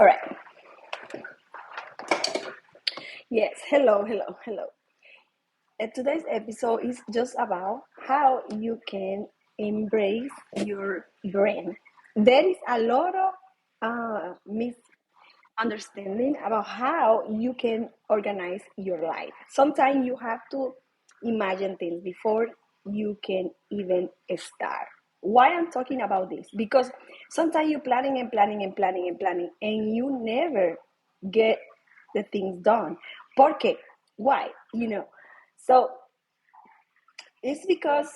All right. Yes. Hello, hello, hello. Today's episode is just about how you can embrace your brain. There is a lot of misunderstanding about how you can organize your life. Sometimes you have to imagine things before you can even start. Why I'm talking about this? Because sometimes you're planning and planning and planning and planning, and you never get the things done. Porque? Why? So it's because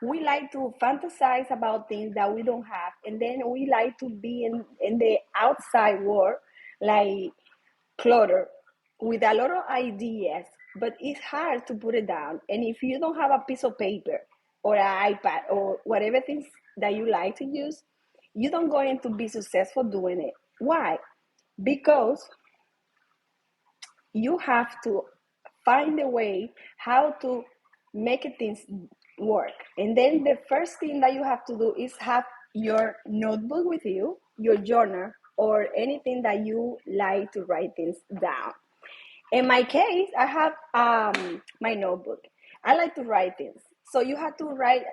we like to fantasize about things that we don't have, and then we like to be in the outside world, like clutter, with a lot of ideas, but it's hard to put it down. And if you don't have a piece of paper or an iPad or whatever things that you like to use, you don't going to be successful doing it. Why? Because you have to find a way how to make things work. And then the first thing that you have to do is have your notebook with you, your journal, or anything that you like to write things down. In my case, I have my notebook. I like to write things. So you have to write.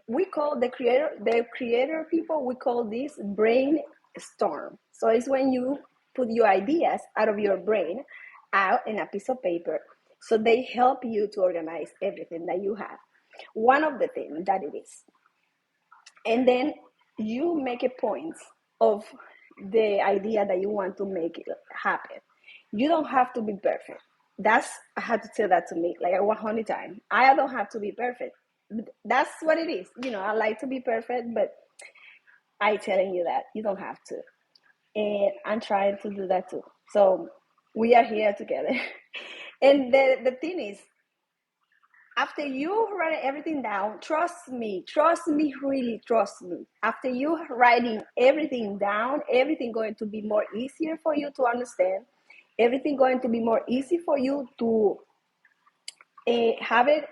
We call the creator people. We call this brainstorm. So it's when you put your ideas out of your brain out in a piece of paper. So they help you to organize everything that you have. One of the things that it is, and then you make a point of the idea that you want to make it happen. You don't have to be perfect. I had to tell that to me like 100 times. I don't have to be perfect. That's what it is. I like to be perfect, but I telling you that you don't have to. And I'm trying to do that too. So we are here together. And the thing is, after you write everything down, trust me, really trust me. After you writing everything down, everything going to be more easier for you to understand. Everything going to be more easy for you to have it,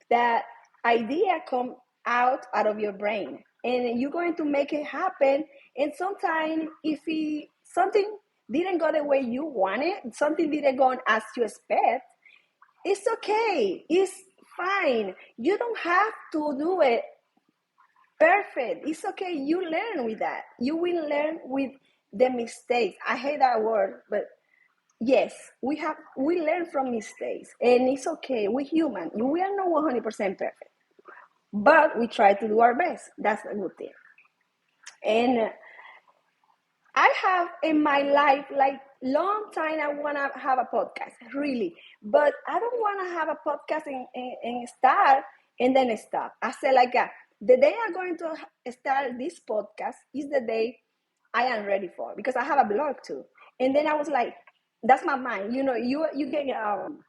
that idea come out of your brain. And you're going to make it happen. And sometimes if something didn't go the way you wanted, something didn't go as you expect, it's okay. It's fine. You don't have to do it perfect. It's okay. You learn with that. You will learn with the mistakes. I hate that word, but yes, we learn from mistakes, and it's okay. We're human. We are not 100% perfect, but we try to do our best. That's a good thing. And I have in my life, like long time, I want to have a podcast, really. But I don't want to have a podcast and start and then stop. I said like, the day I'm going to start this podcast is the day I am ready for, because I have a blog too. And then I was like, that's my mind. You can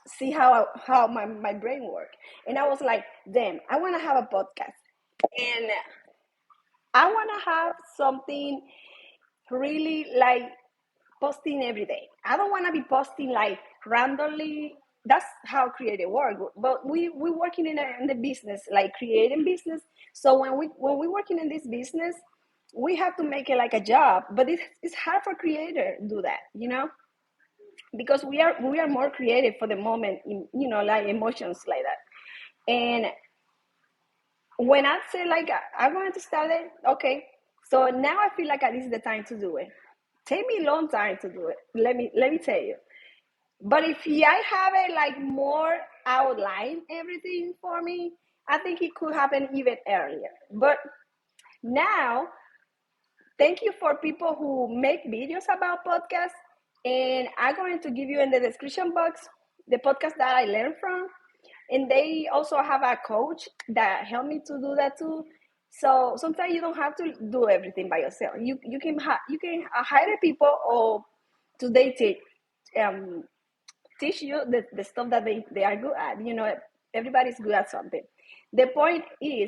see how my brain works. And I was like, damn, I want to have a podcast. And I want to have something really like posting every day. I don't want to be posting like randomly. That's how creative work. But we working in the business, like creating business. So when we working in this business, we have to make it like a job. But it's hard for creator to do that, because we are more creative for the moment, like emotions like that. And when I say like I'm going to start it, okay. So now I feel like this is the time to do it. Take me a long time to do it. Let me tell you. But if I have it like more outline everything for me, I think it could happen even earlier. But now, thank you for people who make videos about podcasts. And I'm going to give you in the description box the podcast that I learned from. And they also have a coach that helped me to do that too. So sometimes you don't have to do everything by yourself. You can hire people, or to they teach you the stuff that they are good at. Everybody's good at something. The point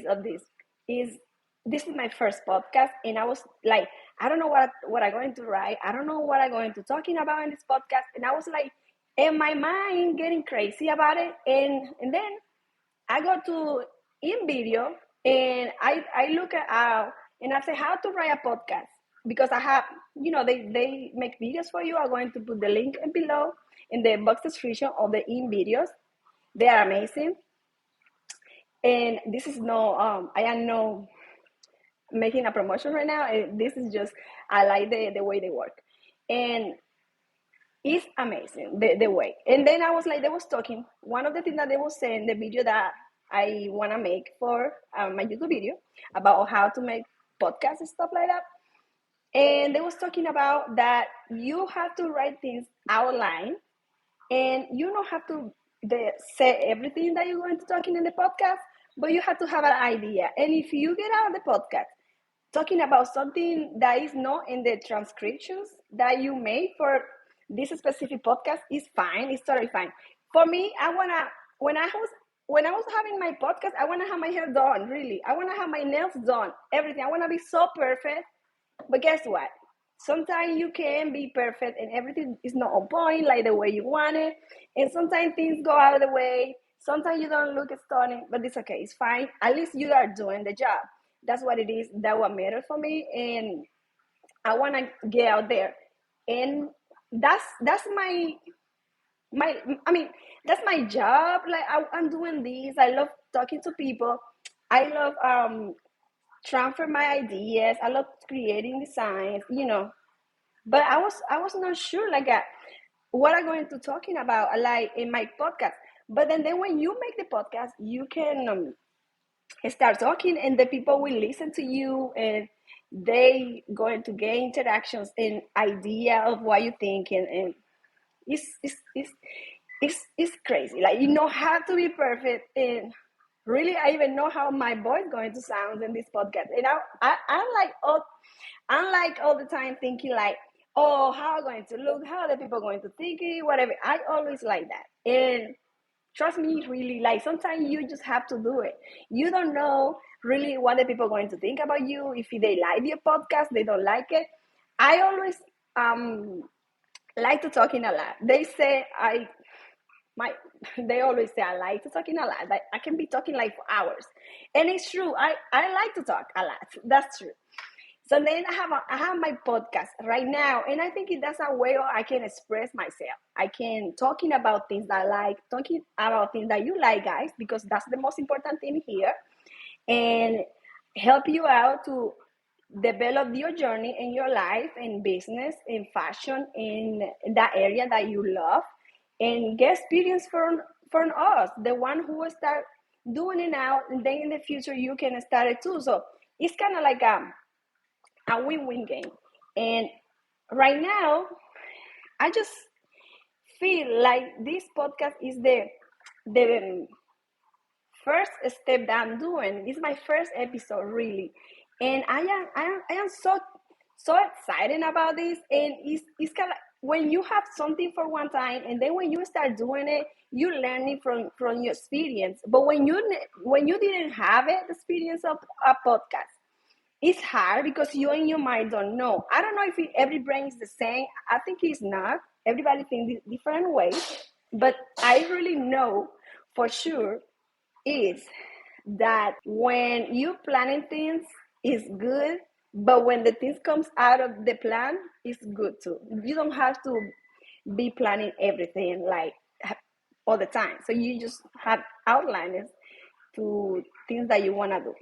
of this is this is my first podcast, and I was like, I don't know what I'm going to write. I don't know what I'm going to talking about in this podcast. And I was like, in my mind getting crazy about it. And then I go to in video, and I look at and I say how to write a podcast. because I have, they make videos for you. I'm going to put the link below in the box description of the in videos. They are amazing. And this is no, I am no making a promotion right now. This is just, I like the way they work. And it's amazing, the way. And then I was like, they was talking, one of the things that they was saying, the video that I want to make for my YouTube video about how to make podcasts and stuff like that. And they was talking about that you have to write things outline, and you don't have to say everything that you're going to talking in the podcast, but you have to have an idea. And if you get out of the podcast talking about something that is not in the transcriptions that you made for this specific podcast, is fine. It's totally fine. For me, I wanna when I was having my podcast, I wanna have my hair done. Really, I wanna have my nails done. Everything. I wanna be so perfect. But guess what? Sometimes you can be perfect and everything is not on point like the way you want it. And sometimes things go out of the way. Sometimes you don't look stunning, but it's okay. It's fine. At least you are doing the job. That's what it is. That's what matters for me. And I want to get out there. And that's my I mean, that's my job. Like I'm doing this. I love talking to people. I love transfer my ideas. I love creating designs. But I was not sure like what I'm going to talking about like in my podcast. But then when you make the podcast, you can start talking, and the people will listen to you, and they going to get interactions and idea of what you think, and it's crazy. Like you don't have to be perfect, and really I even know how my voice going to sound in this podcast. And I'm like all the time thinking like, oh, how I'm going to look, how the people going to think it, whatever. I always like that. And trust me, really, like sometimes you just have to do it. You don't know really what the people are going to think about you. If they like your podcast, they don't like it. I always like to talk in a lot. They say they always say I like to talk in a lot. Like I can be talking like for hours, and it's true. I like to talk a lot. That's true. So then I have my podcast right now, and I think that's a way I can express myself. I can talking about things that I like, talking about things that you like, guys, because that's the most important thing here, and help you out to develop your journey in your life, in business, in fashion, in that area that you love, and get experience from us, the one who will start doing it now, and then in the future you can start it too. So it's kind of like a win-win game. And right now, I just feel like this podcast is the first step that I'm doing. This is my first episode, really, and I am so excited about this. And it's kind of when you have something for one time, and then when you start doing it, you learn it from your experience. But when you didn't have it, the experience of a podcast, it's hard because you and your mind don't know. I don't know if every brain is the same. I think it's not. Everybody thinks different ways. But I really know for sure is that when you planning things is good, but when the things comes out of the plan, it's good too. You don't have to be planning everything like all the time. So you just have outlines to things that you want to do.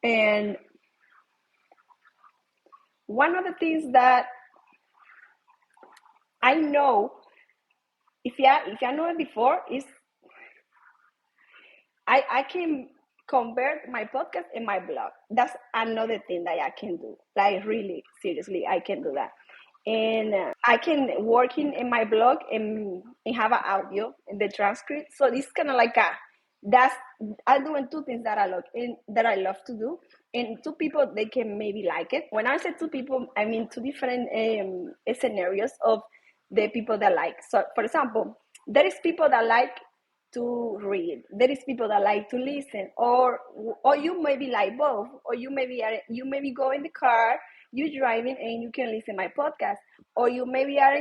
And one of the things that I know, if you know it before, is I can convert my podcast and my blog. That's another thing that I can do. Like really, seriously, I can do that. And I can work in my blog and have an audio in the transcript. So it's kind of like that's I'm doing two things that I love and that I love to do. And two people they can maybe like it. When I say two people, I mean two different scenarios of the people that like. So for example, there is people that like to read. There is people that like to listen, or you maybe like both, or you maybe go in the car, you driving and you can listen my podcast, or you maybe are